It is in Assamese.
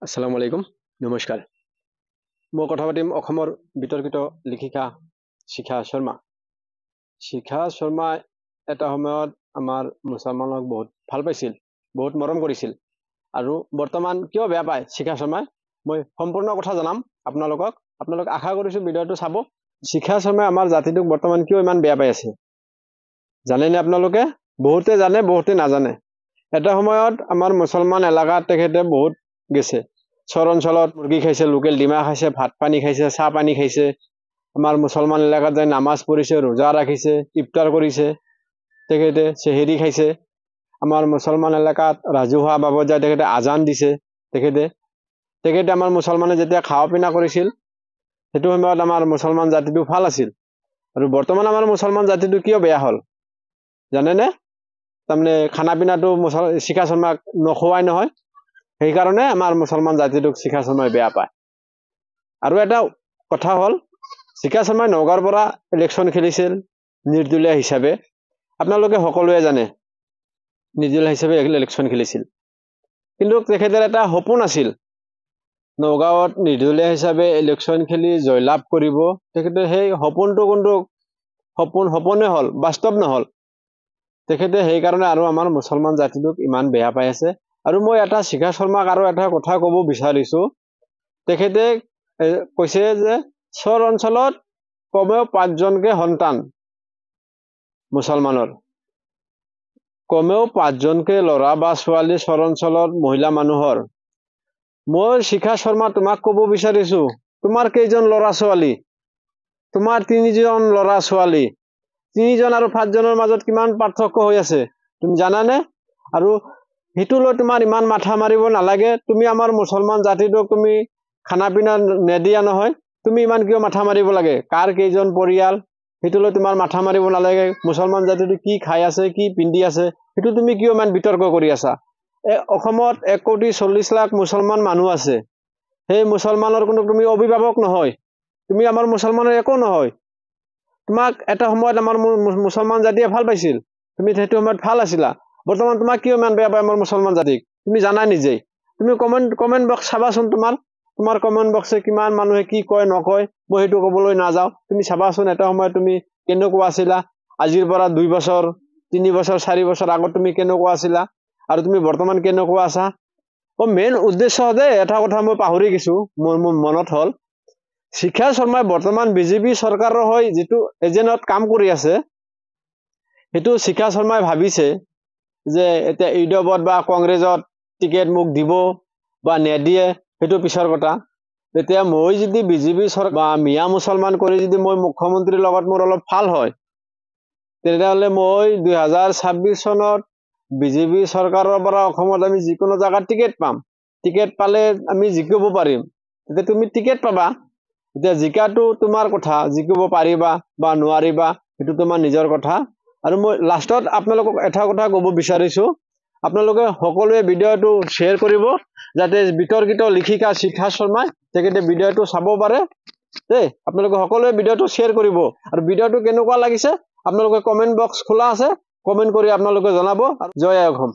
আসসালামু আলাইকুম নমস্কাৰ মই কথা পাতিম অসমৰ বিতৰ্কিত লেখিকা শিখা শৰ্মা শিখা শৰ্মা এটা সময়ত আমাৰ মুছলমানক বহুত ভাল পাইছিল বহুত মৰম কৰিছিল আৰু বৰ্তমান কিয় বেয়া পায় শিখা শৰ্মাই মই সম্পূৰ্ণ কথা জনাম আপোনালোক আশা কৰিছো ভিডিঅটো চাব শিখা শৰ্মাই আমাৰ জাতিটোক বৰ্তমান কিয় ইমান বেয়া পাই আছে জানেনে আপোনালোকে বহুতে জানে বহুতে নাজানে এটা সময়ত আমাৰ মুছলমান এলেকাত তেখেতে বহুত গেছে চৰ অঞ্চলত মুৰ্গী খাইছে লোকেল ডিমা খাইছে ভাত পানী খাইছে চাহ পানী খাইছে আমাৰ মুছলমান এলেকাত যায় নামাজ পঢ়িছে ৰোজা ৰাখিছে ইফতাৰ কৰিছে তেখেতে চেহেৰি খাইছে আমাৰ মুছলমান এলেকাত ৰাজহুৱা বাবদ যায় তেখেতে আজান দিছে তেখেতে আমাৰ মুছলমানে যেতিয়া খাওয়া পিনা কৰিছিল সেইটো সময়ত আমাৰ মুছলমান জাতিটো ভাল আছিল আৰু বৰ্তমান আমাৰ মুছলমান জাতিটো কিয় বেয়া হল জানেনে তাৰমানে খানা পিনাটো শিখা শৰ্মাক নখোৱাই নহয় সেইকাৰণে আমাৰ মুছলমান জাতিটোক শিখা শৰ্মাই বেয়া পায় আৰু এটা কথা হল শিখা শৰ্মাই নগাঁৱৰ পৰা ইলেকশ্যন খেলিছিল নিৰ্দলীয় হিচাপে আপোনালোকে সকলোৱে জানে নিৰ্দলীয় হিচাপে ইলেকশ্যন খেলিছিল কিন্তু তেখেতৰ এটা সপোন আছিল নগাঁৱত নিৰ্দলীয় হিচাপে ইলেকশ্যন খেলি জয়লাভ কৰিব তেখেতে সেই সপোনটো কিন্তু সপোনে হল বাস্তৱ নহল তেখেতে সেইকাৰণে আৰু আমাৰ মুছলমান জাতিটোক ইমান বেয়া পাই আছে আৰু মই এটা শিখা শৰ্মাক আৰু এটা কথা ক'ব বিচাৰিছো তেখেতে কৈছে যে চৰ অঞ্চলত কমেও 5জনকে সন্তান মুছলমানৰ কমেও 5জনকে ল'ৰা বা ছোৱালী চৰ অঞ্চলত মহিলা মানুহৰ মই শিখা শৰ্মা তোমাক ক'ব বিচাৰিছো তোমাৰ কেইজন ল'ৰা ছোৱালী তোমাৰ 3জন ল'ৰা ছোৱালী 3জন আৰু 5জনৰ মাজত কিমান পাৰ্থক্য হৈ আছে তুমি জানানে আৰু হিতুলৈ তোমাৰ ইমান মাথা মাৰিব নালাগে তুমি আমাৰ মুছলমান জাতিটোক তুমি খানা পিনা নেদিয়া নহয় তুমি ইমান কিয় মাথা মাৰিব লাগে কাৰ কেইজন পৰিয়াল হিতুলৈ তোমাৰ মাথা মাৰিব নালাগে মুছলমান জাতিটো কি খাই আছে কি পিন্ধি আছে হিতু তুমি কিয় ইমান বিতৰ্ক কৰি আছা অসমত 1,40,00,000 মুছলমান মানুহ আছে সেই মুছলমানৰ কোনো তুমি অভিভাৱক নহয় তুমি আমাৰ মুছলমানৰ একো নহয় তোমাক এটা সময়ত আমাৰ মুছলমান জাতিয়ে ভাল পাইছিল তুমি সেইটো সময়ত ভাল আছিলা বৰ্তমান তোমাক কিয় ইমান বেয়া পায় আমাৰ মুছলমান জাতিক তুমি জানা নিজেই তুমি কমেন্ট বক্স চাবাচোন তোমাৰ কমেন্ট বক্সে কিমান মানুহে কি কয় নকয় মই হেতু ক'বলৈ নাযাও তুমি চাবাচোন এটা সময় তুমি কেনেকুৱা আছিলা আজিৰ পৰা 2 বছৰ 3 বছৰ 4 বছৰ আগত তুমি কেনেকুৱা আছিলা আৰু তুমি বৰ্তমান কেনেকুৱা আছা মেইন উদ্দেশ্য দে এটা কথা মই পাহৰি গিছো মোৰ মনত হল শিখা শৰ্মাই বৰ্তমান বিজেপি চৰকাৰৰ হৈ যেটো এজেন্টত কাম কৰি আছে হেতু শিখা শৰ্মাই ভাবিছে যে এটা ইউডবত বা কংগ্ৰেছত টিকেট মুক দিব বা নেদিয়ে হেতু পিছৰ কথা তেতিয়া মই যদি বিজেপি চৰকাৰ বা মিয়া মুছলমান কৰি যদি মই মুখ্যমন্ত্ৰীৰ লগত মোৰ অলপ ভাল হয় তেতিয়াহলে মই 2026 চনত বিজেপি চৰকাৰৰ পৰা অসমত আমি যিকোনো জায়গাত টিকেট পাম টিকেট পালে আমি জিকিব পাৰিম তেতিয়া তুমি টিকেট পাবা এতিয়া জিকাটো তোমাৰ কথা জিকিব পাৰিবা বা নোৱাৰিবা হেতু তোমাৰ নিজৰ কথা আৰু মই লাষ্টত আপোনালোকক এটা কথা ক'ব বিচাৰিছো আপোনালোকে সকলোৱে ভিডিঅটো শ্বেয়াৰ কৰিব যাতে বিতৰ্কিত লেখিকা শিখা শৰ্মাই তেখেতে ভিডিঅটো চাব পাৰে দে আপোনালোকে সকলোৱে ভিডিঅটো শ্বেয়াৰ কৰিব আৰু ভিডিঅটো কেনেকুৱা লাগিছে আপোনালোকে কমেন্ট বক্স খোলা আছে কমেন্ট কৰি আপোনালোকে জনাব জয় অসম